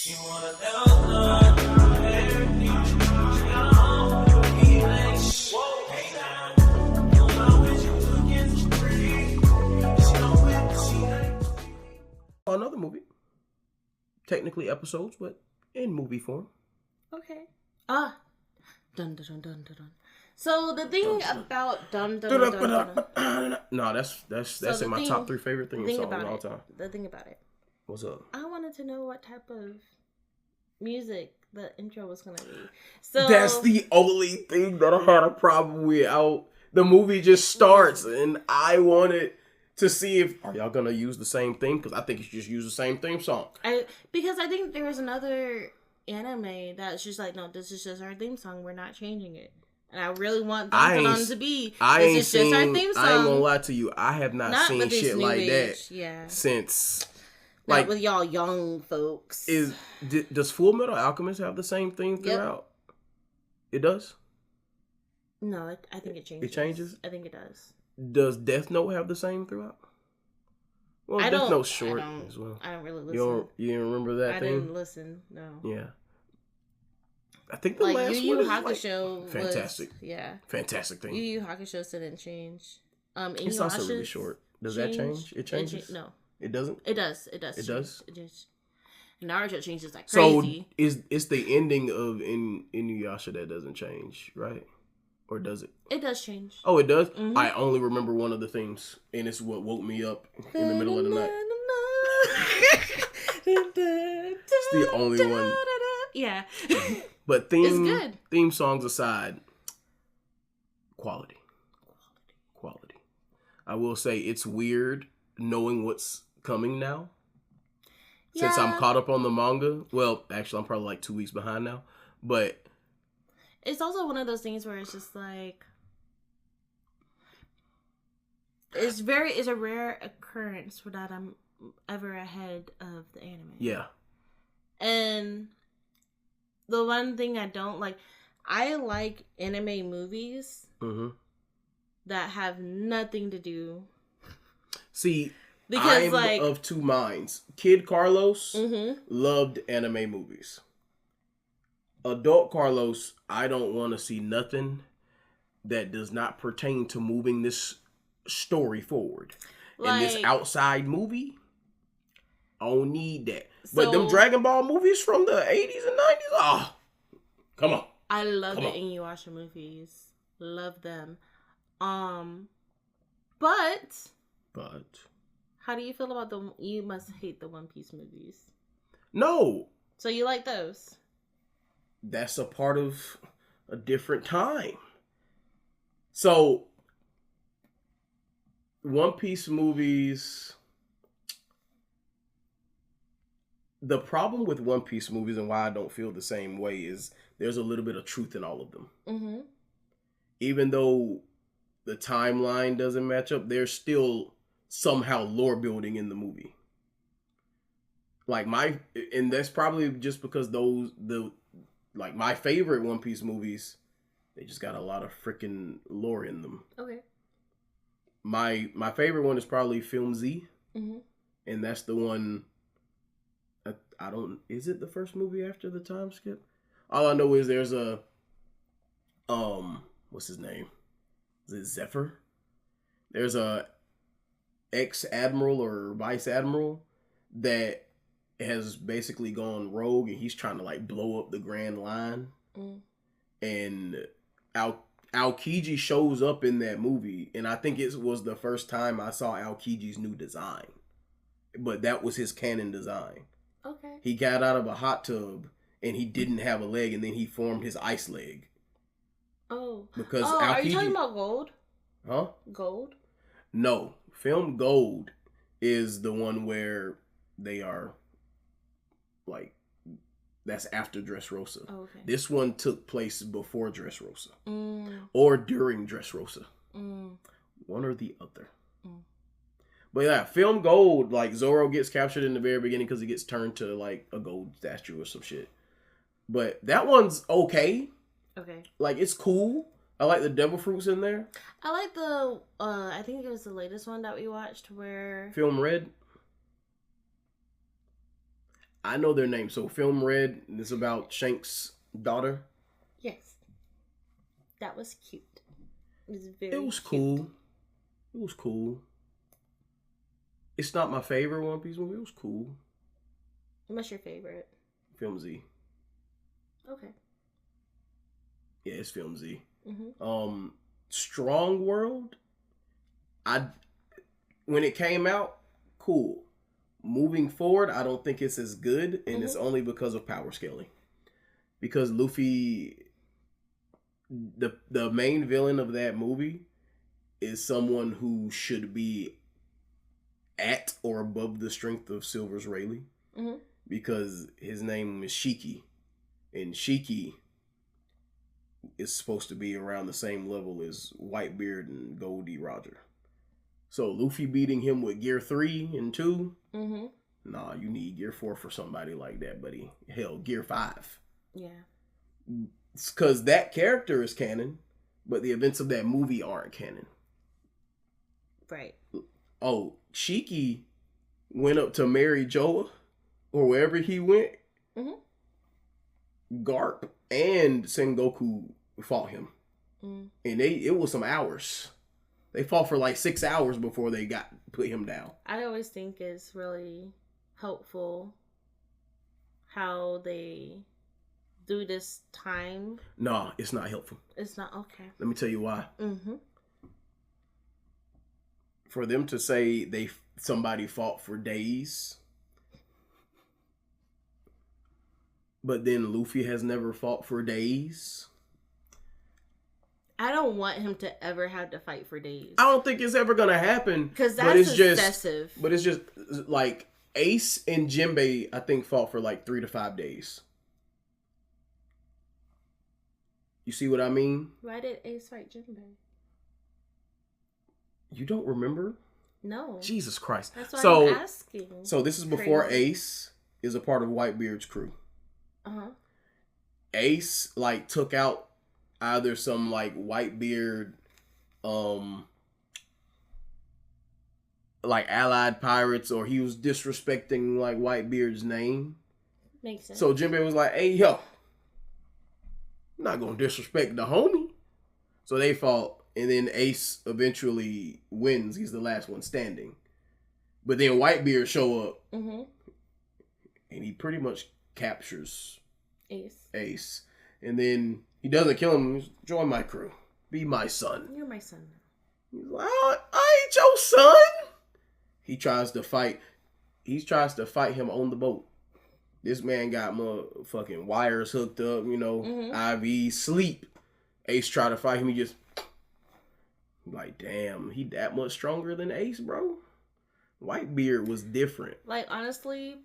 She wanna download everything he makes. Hey now, you know what you looking for free. She know it, she like. Another movie. Technically episodes, but in movie form. Okay. Dun dun dun dun dun dun. So the thing about dun dun dun dun dun. No, that's in my top 3 favorite theme songs of all time. The thing about it. What's up? I wanted to know what type of music the intro was gonna be. So That's the only thing that I had a problem with. The movie just starts, and I wanted to see if are y'all gonna use the same theme, because I think you should just use the same theme song. Because I think there was another anime that's just like, no, this is just our theme song. We're not changing it. And I really want Dandadan to be. This is just our theme song. I ain't gonna lie to you. I have not seen shit like that since. Like with y'all young folks. Does Full Metal Alchemist have the same theme throughout? Yep. It does? No, I think it changes. It changes? I think it does. Does Death Note have the same throughout? Well, Death Note's short as well. I don't really listen. You don't remember that thing? I didn't listen, no. Yeah. I think the last Yu Yu one is Hakusho was fantastic. Yeah. Fantastic thing. Yu Yu Hakusho didn't change. It's also really short. Does that change? It changes? No. It doesn't? It does. It does? It does. Naruto changes like crazy. So it's the ending of Inuyasha that doesn't change, right? Or does it? It does change. Oh, it does? Mm-hmm. I only remember one of the themes, and it's what woke me up in the middle of the night. It's the only one. Yeah. But it's good. Theme songs aside, quality. I will say it's weird knowing what's coming now. Since I'm caught up on the manga. Well, actually, I'm probably like 2 weeks behind now. But it's also one of those things where it's just like it's a rare occurrence that I'm ever ahead of the anime. Yeah. And the one thing I don't like, I like anime movies that have nothing to do. See, because I'm of two minds. Kid Carlos loved anime movies. Adult Carlos, I don't want to see nothing that does not pertain to moving this story forward. And this outside movie, I don't need that. But them Dragon Ball movies from the 80s and 90s, come on. I love the Inuyasha movies. Love them. But how do you feel about you must hate the One Piece movies? No. So you like those? That's a part of a different time. So, One Piece movies, the problem with One Piece movies and why I don't feel the same way is there's a little bit of truth in all of them. Mm-hmm. Even though the timeline doesn't match up, there's still somehow lore building in the movie. And that's probably just because my favorite One Piece movies, they just got a lot of freaking lore in them. Okay. My favorite one is probably Film Z. Mm-hmm. And that's the one, is it the first movie after the time skip? All I know is there's a, what's his name? Is it Zephyr? There's a ex-admiral or vice-admiral that has basically gone rogue, and he's trying to blow up the Grand Line. And Aokiji shows up in that movie, and I think it was the first time I saw Aokiji's new design. But that was his canon design. Okay. He got out of a hot tub, and he didn't have a leg, and then he formed his ice leg. Oh. Because Aokiji... are you talking about Gold? Huh? Gold? No. Film Gold is the one where they are that's after Dressrosa. Oh, okay. This one took place before Dressrosa. Or during Dressrosa. One or the other. But yeah, Film Gold, Zoro gets captured in the very beginning because he gets turned to a gold statue or some shit. But that one's okay. Okay. It's cool. I like the devil fruits in there. I like the, I think it was the latest one that we watched where... Film Red? I know their names. So Film Red is about Shank's daughter. Yes. That was cute. It was very It was cute. cool. It was cool. It's not my favorite One Piece movie. It was cool. What's your favorite? Film Z. Okay. Yeah, it's Film Z. Mm-hmm. Strong World. When it came out, cool. Moving forward, I don't think it's as good, and it's only because of power scaling. Because Luffy, the main villain of that movie, is someone who should be at or above the strength of Silver's Rayleigh. Mm-hmm. Because his name is Shiki, and Shiki is supposed to be around the same level as Whitebeard and Goldie Roger. So Luffy beating him with Gear 3 and 2, nah, you need Gear 4 for somebody like that, buddy. Hell, Gear 5. Yeah. It's because that character is canon, but the events of that movie aren't canon. Right. Oh, Shiki went up to Mary Joa, or wherever he went. Garp and Sengoku fought him. And it was some hours. They fought for like 6 hours before they put him down. I always think it's really helpful how they do this time. Nah, it's not helpful. It's not okay. Let me tell you why. Mm-hmm. For them to say somebody fought for days, but then Luffy has never fought for days. I don't want him to ever have to fight for days. I don't think it's ever gonna happen. Because that's excessive. But it's just like Ace and Jinbei, I think, fought for like 3 to 5 days. You see what I mean? Why did Ace fight Jinbei? You don't remember? No. Jesus Christ. That's why I'm asking. So this is before Crazy. Ace is a part of Whitebeard's crew. Uh-huh. Ace like took out either some like Whitebeard like allied pirates, or he was disrespecting like Whitebeard's name. Makes sense. So Jinbei was like, hey yo, I'm not gonna disrespect the homie. So they fought, and then Ace eventually wins. He's the last one standing. But then Whitebeard show up, and he pretty much captures Ace. And then he doesn't kill him. He's, join my crew. Be my son. You're my son. He's like, I ain't your son. He tries to fight. He tries to fight him on the boat. This man got motherfucking wires hooked up, IV, sleep. Ace tried to fight him. He just, like, damn, he that much stronger than Ace, bro. Whitebeard was different. Like, honestly,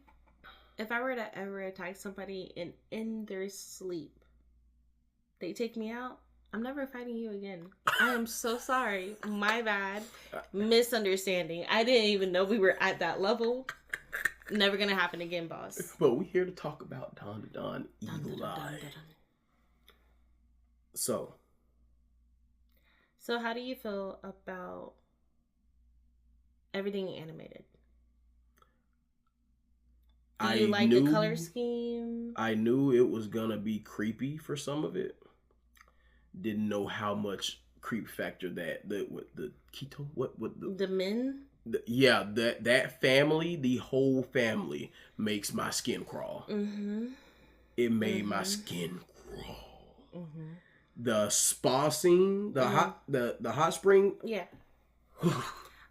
if I were to ever attack somebody and in their sleep, they take me out, I'm never fighting you again. I am so sorry. My bad. Misunderstanding. I didn't even know we were at that level. Never gonna happen again, boss. But we're here to talk about Dandadan Eagle Eye. So how do you feel about everything animated? Do you like the color scheme? I knew it was gonna be creepy for some of it. Didn't know how much creep factor the Keto, the men? That family, the whole family makes my skin crawl. It made my skin crawl. The spa scene, the hot spring. Yeah.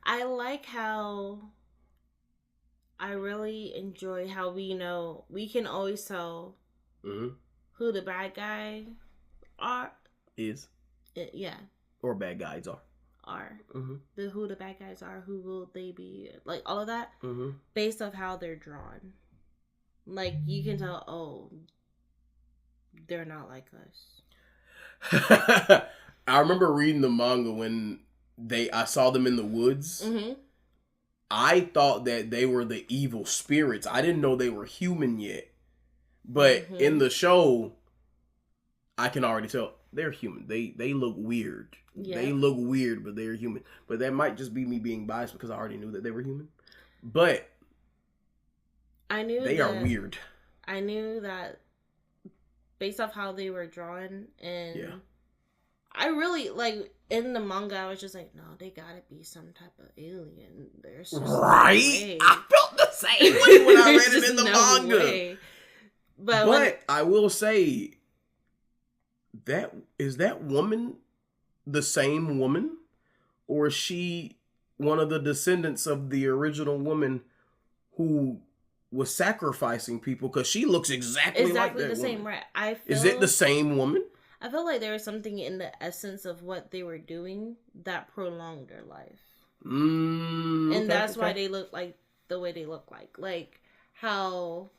I like how I really enjoy how we can always tell who the bad guy is. Yeah. Or bad guys are. Who the bad guys are, who will they be, like all of that, based off how they're drawn. Like you can tell, oh, they're not like us. I remember reading the manga when I saw them in the woods. I thought that they were the evil spirits. I didn't know they were human yet. But in the show, I can already tell they're human. They look weird. Yeah. They look weird, but they're human. But that might just be me being biased because I already knew that they were human. But I knew They are weird. I knew that based off how they were drawn, and Yeah. I really like in the manga. I was just like, no, they gotta be some type of alien. There's just no Right? way. I felt the same way when I There's read it in just the no manga. way. But But I will say that woman the same woman, or is she one of the descendants of the original woman who was sacrificing people? Because she looks exactly like that the same, woman. right? I feel, Is it the same woman? I feel like there was something in the essence of what they were doing that prolonged their life. And that's why they look like the way they look like how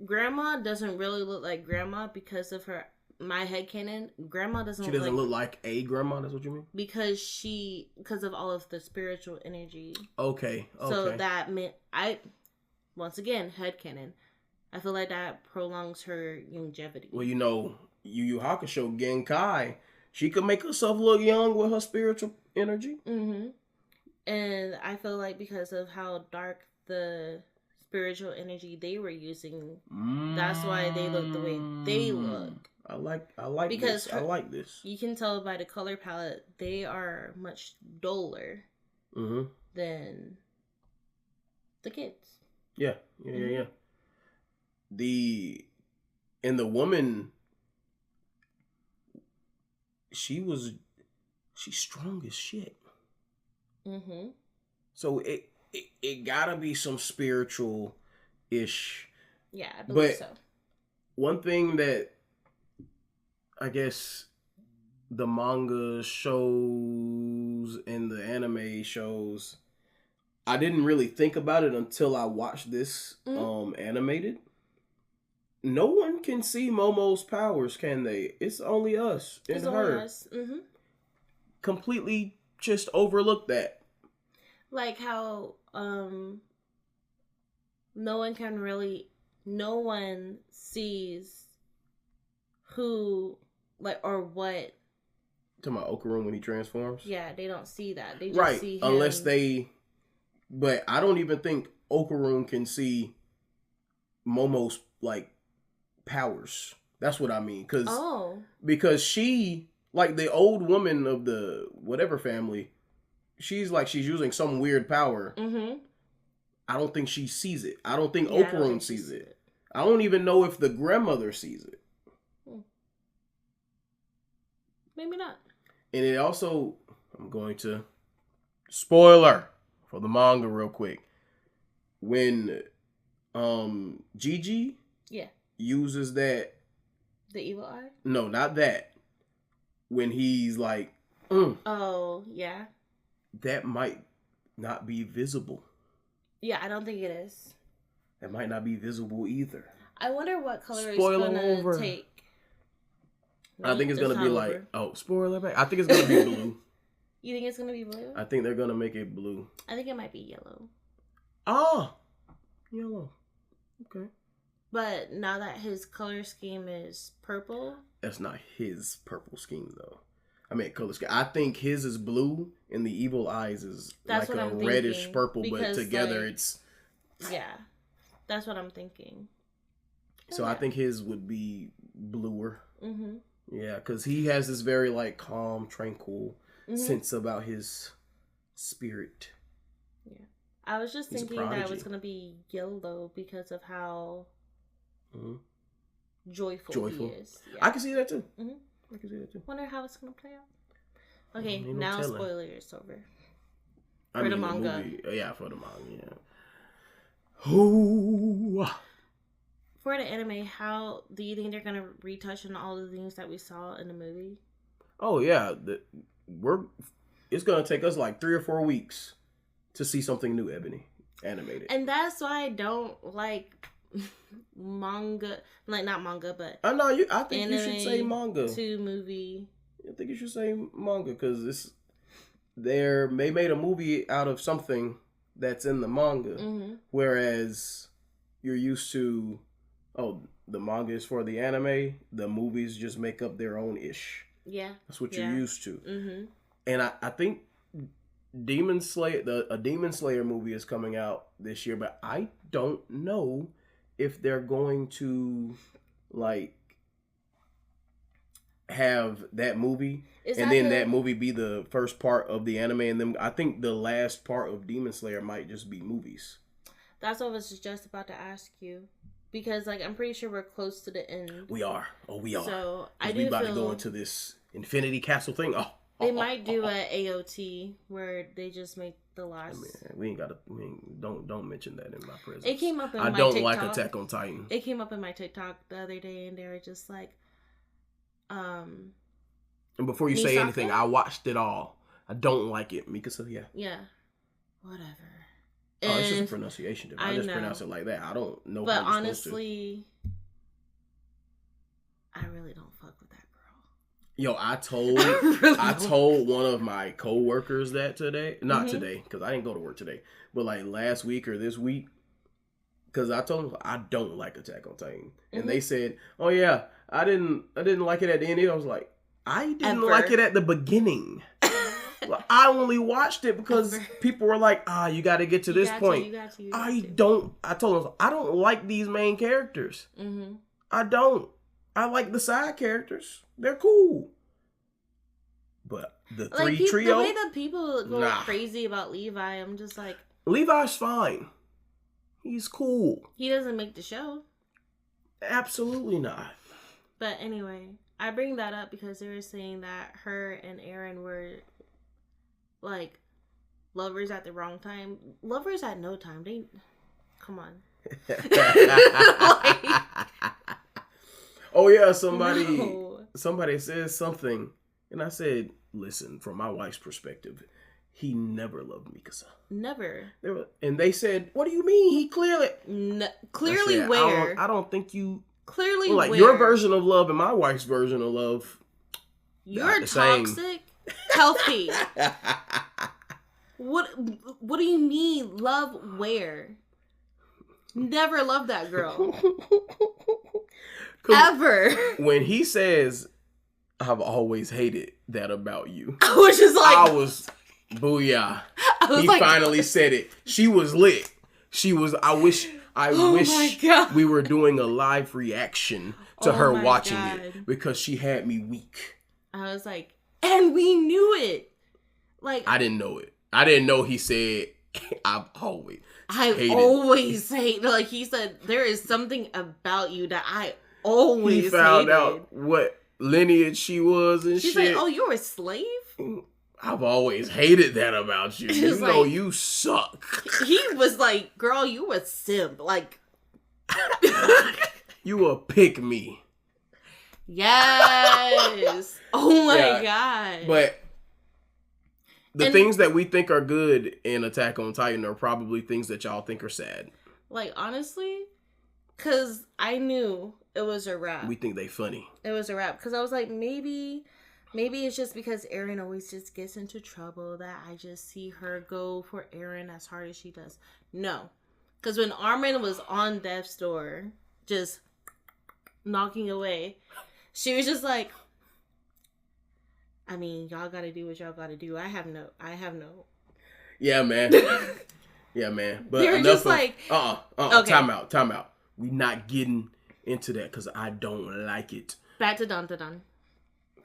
grandma doesn't really look like grandma because of her. My headcanon, grandma doesn't. She doesn't look like a grandma. That's what you mean? Because of all of the spiritual energy. Okay. So that meant once again, headcanon. I feel like that prolongs her longevity. Well, Yu Yu Hakusho Genkai, she could make herself look young with her spiritual energy. Mm-hmm. And I feel like because of how dark the spiritual energy they were using, that's why they look the way they look. I like because this. I like this. You can tell by the color palette they are much duller than the kids. Yeah. And the woman, she's strong as shit. Mm-hmm. So it gotta be some spiritual ish. Yeah, I believe so. One thing that I guess the manga shows and the anime shows, I didn't really think about it until I watched this animated. No one can see Momo's powers, can they? It's only us and her. Mm-hmm. Completely just overlooked that. Like how no one sees who, like, or what. Talking about Okarum when he transforms? Yeah, they don't see that. They just see him. But I don't even think Okarum can see Momo's, like, powers. That's what I mean. Because she, like, the old woman of the whatever family, she's using some weird power. Mm-hmm. I don't think she sees it. I don't think Okarum sees it. I don't even know if the grandmother sees it. Maybe not. And it also, I'm going to spoiler for the manga real quick. When Gigi uses that, the evil eye? No, not that. When he's like, oh yeah, that might not be visible. Yeah, I don't think it is. That might not be visible either. I wonder what color it's gonna take. I think it's gonna be like, spoiler back. I think it's gonna be blue. You think it's gonna be blue? I think they're gonna make it blue. I think it might be yellow. Oh, yellow. Okay. But now that his color scheme is purple, that's not his purple scheme though. I mean, color scheme. I think his is blue, and the evil eyes is like a reddish purple, but together it's. Yeah, that's what I'm thinking. So I think his would be bluer. Mm-hmm. Yeah, because he has this very like calm, tranquil sense about his spirit. Yeah, I was just thinking that it was gonna be yellow because of how joyful he is. Yeah. I can see that too. Mm-hmm. I can see that too. Wonder how it's gonna play out. Okay, now spoiler is over. For the manga. Yeah, for the manga. Yeah. Ooh. For the anime, how do you think they're gonna retouch on all the things that we saw in the movie? Oh yeah, it's gonna take us like 3 or 4 weeks to see something new, Ebony, animated. And that's why I don't like manga, like not manga, but I know I think you should say manga to movie. I think you should say manga because they made a movie out of something that's in the manga, whereas you're used to. Oh, the manga is for the anime. The movies just make up their own ish. Yeah, that's what you're used to. Mm-hmm. And I think a Demon Slayer movie is coming out this year, but I don't know if they're going to like have that movie and then that movie be the first part of the anime, and then I think the last part of Demon Slayer might just be movies. That's what I was just about to ask you, because like I'm pretty sure we're close to the end. We are. Oh, we are. So we about to go into this Infinity Castle thing. They might do a AOT where they just make the last. We ain't gotta. Don't mention that in my presence. It came up in I my don't TikTok. like Attack on Titan. It came up in my TikTok the other day, and they were just like, And before you Misaka? say anything, I watched it all. I don't like it, Mikasa. Yeah, whatever. Oh, it's just a pronunciation. I just know. pronounce it like that. I don't know. But honestly, I really don't fuck with that girl. Yo, I really told one of my coworkers that today. Not today, because I didn't go to work today. But like last week or this week, because I told them I don't like Attack on Titan, and they said, "Oh yeah, I didn't like it at the end." I was like, I didn't like it at the beginning. I only watched it because people were like, you got to get to this point. I told them, I don't like these main characters. Mm-hmm. I don't. I like the side characters. They're cool. But the trio. The way that people go crazy about Levi, I'm just like. Levi's fine. He's cool. He doesn't make the show. Absolutely not. But anyway, I bring that up because they were saying that her and Aaron were like lovers at the wrong time. Lovers at no time. They come on. Oh yeah, somebody says something, and I said, listen, from my wife's perspective, he never loved Mikasa. Never. And they said, what do you mean? He clearly said, where? I don't think you clearly like where? Your version of love and my wife's version of love. You're toxic. Healthy. What do you mean love where? Never loved that girl. Ever. When he says, I've always hated that about you. I was just like, booyah. He finally said it. She was lit. I wish we were doing a live reaction to her watching it, because she had me weak. I was like, and we knew it. Like, I didn't know it. I didn't know he said, I always hate. Like, he said, there is something about you that I always hated. He found out what lineage she was and She's shit. She's like, oh, you're a slave? I've always hated that about you. You know you suck. He was like, girl, you a simp. Like, you a pick me. Yes. Oh my God. But the things that we think are good in Attack on Titan are probably things that y'all think are sad. Like, honestly, because I knew it was a wrap. We think they funny. It was a wrap. Because I was like, maybe it's just because Eren always just gets into trouble that I just see her go for Eren as hard as she does. No. Because when Armin was on death's door, just knocking away, she was just like, I mean, y'all gotta do what y'all gotta do. I have no. Yeah, man. Yeah, man. But you're just like, okay. Time out. We not getting into that because I don't like it. Back to Dandadan.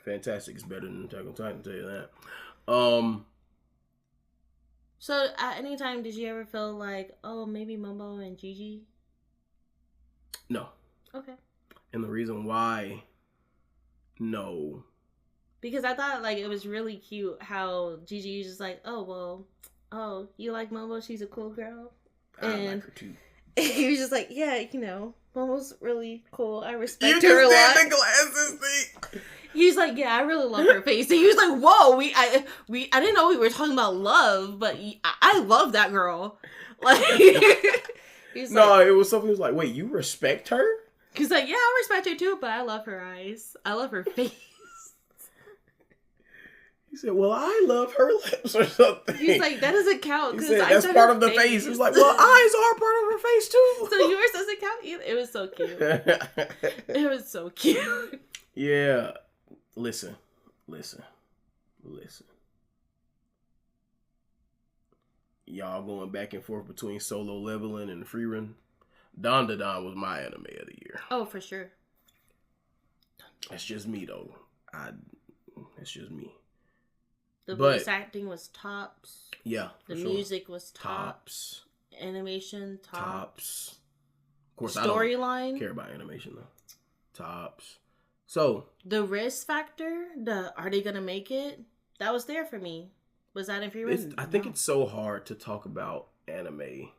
Fantastic is better than Attack on Titan, I'll tell you that. So at any time, did you ever feel like, oh, maybe Momo and Gigi? No. Okay. And the reason why, no. Because I thought, like, it was really cute how Gigi was just like, you like Momo? She's a cool girl? I like her too. He was just like, yeah, Momo's really cool. I respect you her a lot. You just did the glasses thing. He's like, yeah, I really love her face. And he was like, whoa, I didn't know we were talking about love, but I love that girl. Like, he's no, it was something. He was like, wait, you respect her? He's like, yeah, I respect her too, but I love her eyes. I love her face. He said, well, I love her lips or something. He's like, that doesn't count. He said, that's part of the face. He's like, well, eyes are part of her face too. So yours doesn't count either. It was so cute. It was so cute. Yeah. Listen. y'all going back and forth between Solo Leveling and Freerun, Dandadan was my anime of the year. Oh, for sure. That's just me though. That's just me. The But- voice acting was tops. Yeah. The for sure. music was Tops. Animation tops. Tops. Of course, I don't Storyline. care about animation though. Tops. So The risk factor. Are they gonna make it? That was there for me. Was that in Freerun? I think it's so hard to talk about anime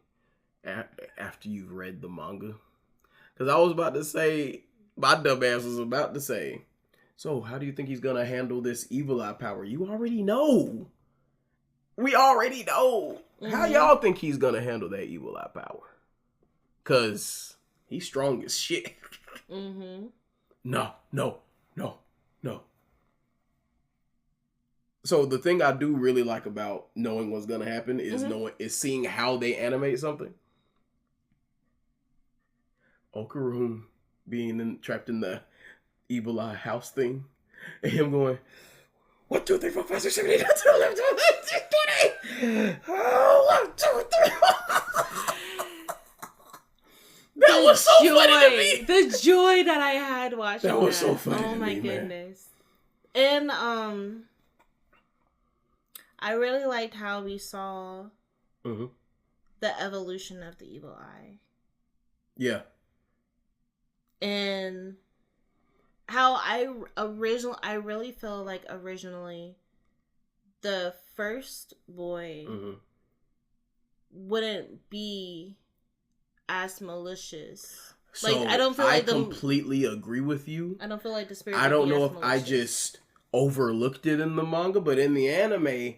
after you've read the manga. Because I was about to say, my dumb ass was about to say, so how do you think he's going to handle this evil eye power? You already know. We already know. How y'all think he's going to handle that evil eye power? Because he's strong as shit. Mm-hmm. No. So the thing I do really like about knowing what's gonna happen is seeing how they animate something. Okaroon being trapped in the evil eye house thing, and him going, 1, 2, 3, 4, 5, 6, 7, 8, 9, 10, 11, 12, 13, 14. Oh, 1, 2, 3. That was so funny to me. The joy that I had watching that. That was so funny Oh to my me, goodness. And I really liked how we saw the evolution of the evil eye. Yeah. And how I really feel like originally the first boy wouldn't be as malicious. So Like I don't feel like I completely agree with you. I don't feel like the spirit. I don't would be know as if malicious. I just overlooked it in the manga, but in the anime,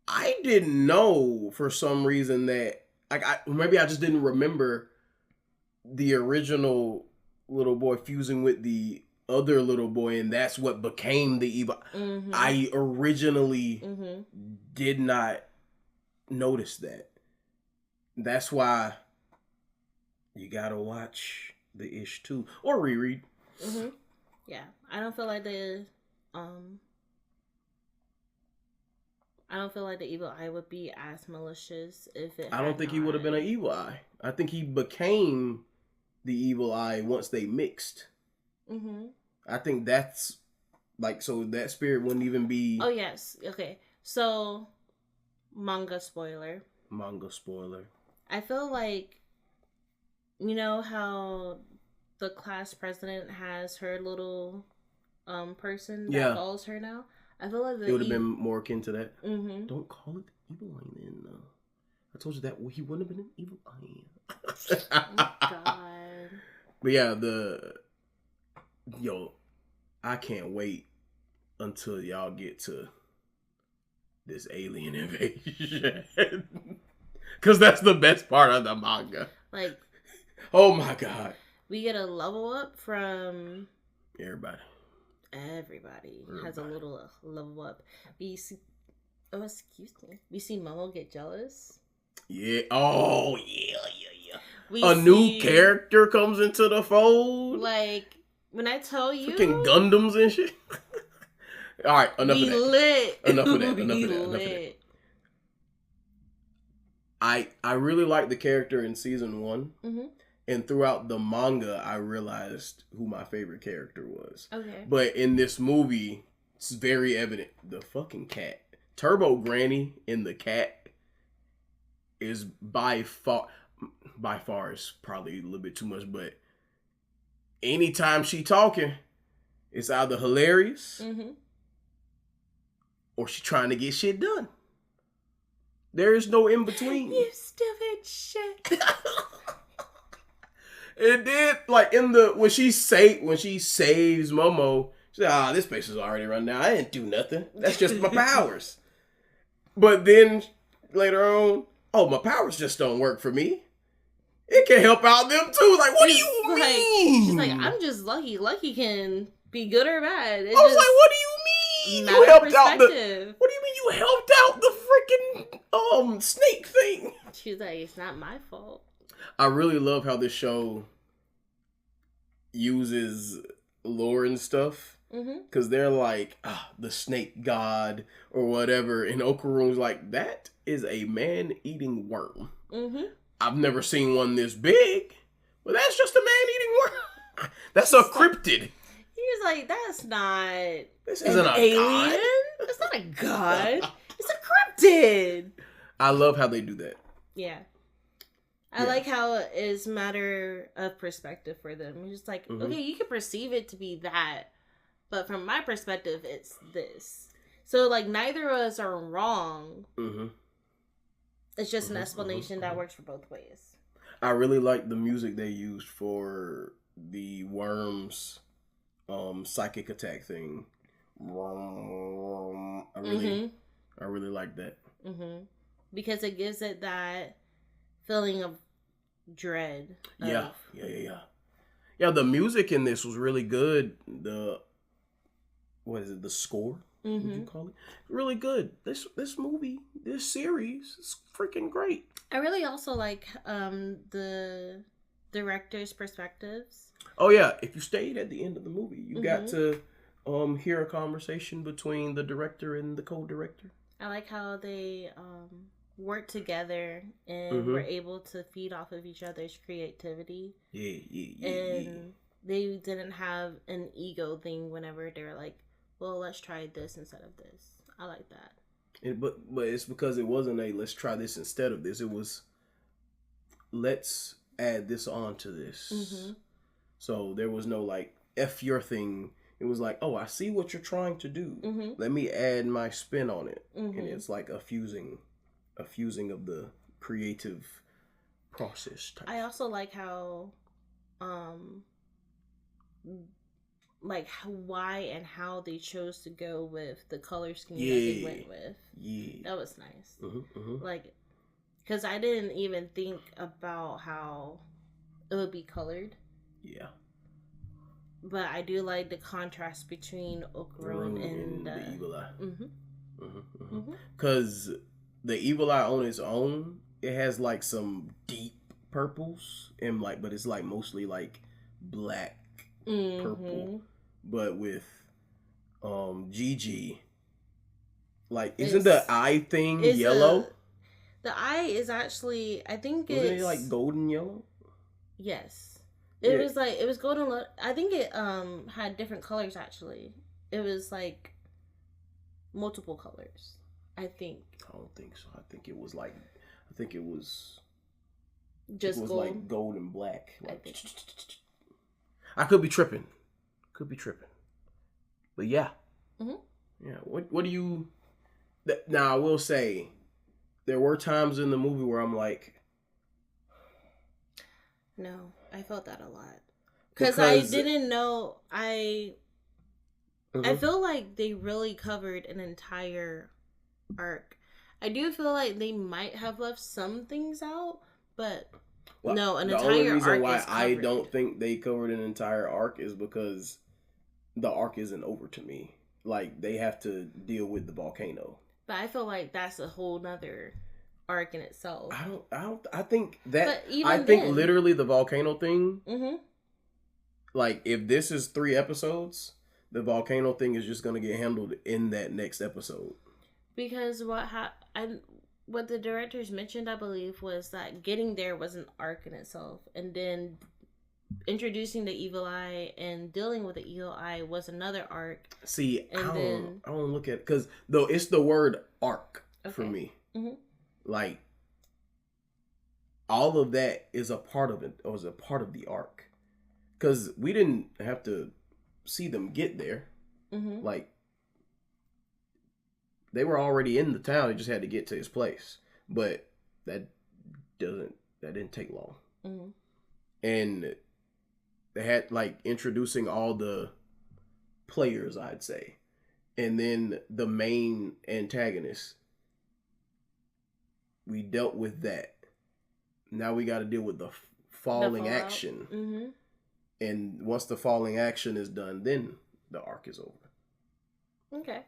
I didn't know for some reason that maybe I just didn't remember the original little boy fusing with the other little boy, and that's what became the evil. I originally did not notice that. That's why you gotta watch the Ish too, or reread. Yeah, I don't feel like the evil eye would be as malicious if it. I don't think he would have been an evil eye. I think he became the evil eye once they mixed. I think that's so that spirit wouldn't even be. Oh yes, okay. So, manga spoiler. I feel like, you know how the class president has her little person that follows her now. I feel like it would have been more akin to that. Don't call it the evil eye then. I told you that he wouldn't have been an evil eye. Oh, God. But yeah, I can't wait until y'all get to this alien invasion. Because that's the best part of the manga. Like, oh my God. We get a level up from everybody. Everybody has a little level up. We see, we see Momo get jealous. Yeah. Oh, yeah. A new character comes into the fold. Like, when I tell you. Freaking Gundams and shit. All right, enough of that. Lit. Enough of that. I really liked the character in season 1. And throughout the manga, I realized who my favorite character was. Okay. But in this movie, it's very evident. The fucking cat. Turbo Granny in the cat is by far is probably a little bit too much, but anytime she talking, it's either hilarious or she trying to get shit done. There is no in between. You stupid shit. It did, like, when she saves Momo, she said, this place is already run down. I didn't do nothing. That's just my powers. But then later on, my powers just don't work for me. It can help out them too. Like, what do you mean? She's like, I'm just lucky. Lucky can be good or bad. I was like, what do you mean? You helped out what do you mean you helped out the freaking snake thing? She's like, it's not my fault. I really love how this show uses lore and stuff Because they're like, the snake god or whatever. And Okaroon's like, that is a man-eating worm. I've never seen one this big. But that's just a man-eating worm. That's a cryptid. He's like, that's not This isn't an alien. god. It's not a god. It's a cryptid. I love how they do that. Yeah. I like how it is matter of perspective for them. It's just like, okay, you can perceive it to be that, but from my perspective, it's this. So, like, neither of us are wrong. It's just an explanation that works for both ways. I really like the music they used for the worms psychic attack thing. I really like that. Because it gives it that feeling of dread. Yeah, the music in this was really good. What is it? The score? Would you call it? Really good. This movie, this series is freaking great. I really also like the director's perspectives. Oh yeah, if you stayed at the end of the movie, you got to hear a conversation between the director and the co-director. I like how they work together and were able to feed off of each other's creativity. And they didn't have an ego thing whenever they were like, well, let's try this instead of this. I like that. But it's because it wasn't a let's try this instead of this. It was let's add this on to this. So there was no like F your thing. It was like, oh, I see what you're trying to do. Let me add my spin on it. And it's like a fusing of the creative process type. I also like how why and how they chose to go with the color scheme that they went with. That was nice. Like, because I didn't even think about how it would be colored. But I do like the contrast between Okaroon and the Evil Eye. Because the Evil Eye on its own, it has like some deep purples and like, but it's like mostly like black purple. But with Gigi, like, isn't the eye thing yellow? The eye is actually, I think Wasn't it like golden yellow? Yes. It was like, it was golden. I think it had different colors actually. It was like multiple colors, I think. I don't think so. I think it was like, just it was gold. like gold and black. Like, I I could be tripping. But yeah. Yeah. What do you... Now, I will say, there were times in the movie where I'm like... No, I felt that a lot. Because I didn't know... I feel like they really covered an entire arc. I do feel like they might have left some things out, but... Well, no, an entire arc The only reason is why covered. I don't think they covered an entire arc is because the arc isn't over to me. Like, they have to deal with the volcano. But I feel like that's a whole nother arc in itself. I think that... But even I think then, literally the volcano thing... Like, if this is 3 episodes, the volcano thing is just going to get handled in that next episode. Because what the directors mentioned, I believe, was that getting there was an arc in itself. And then introducing the Evil Eye and dealing with the Evil Eye was another arc. See, and I don't look at it, because though it's the word arc for me. Like, all of that is a part of it, or is a part of the arc. Because we didn't have to see them get there. Like, they were already in the town. They just had to get to his place. But that didn't take long. And they had, like, introducing all the players, I'd say. And then the main antagonist. We dealt with that. Now we got to deal with the falling action. And once the falling action is done, then the arc is over. Okay.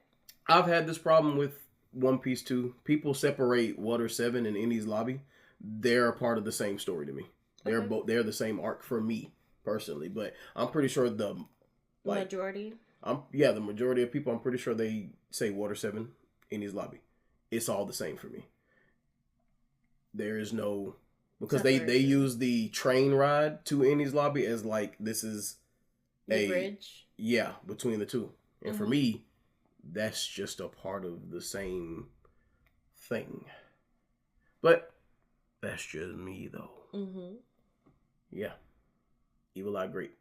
I've had this problem with One Piece too. People separate Water 7 and Enies Lobby. They're a part of the same story to me. They're the same arc for me personally, but I'm pretty sure the majority. The majority of people, I'm pretty sure they say Water 7 in his lobby. It's all the same for me. There is no, because they use the train ride to Indy's lobby as like this is the bridge. Yeah, between the two. And for me, that's just a part of the same thing. But that's just me though. Mm-hmm. Yeah. Evil Eye great.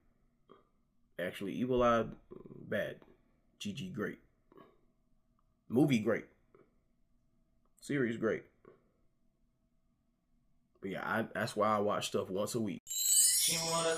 Actually, Evil Eye bad. GG great. Movie great. Series great. But yeah, that's why I watch stuff once a week. She wanna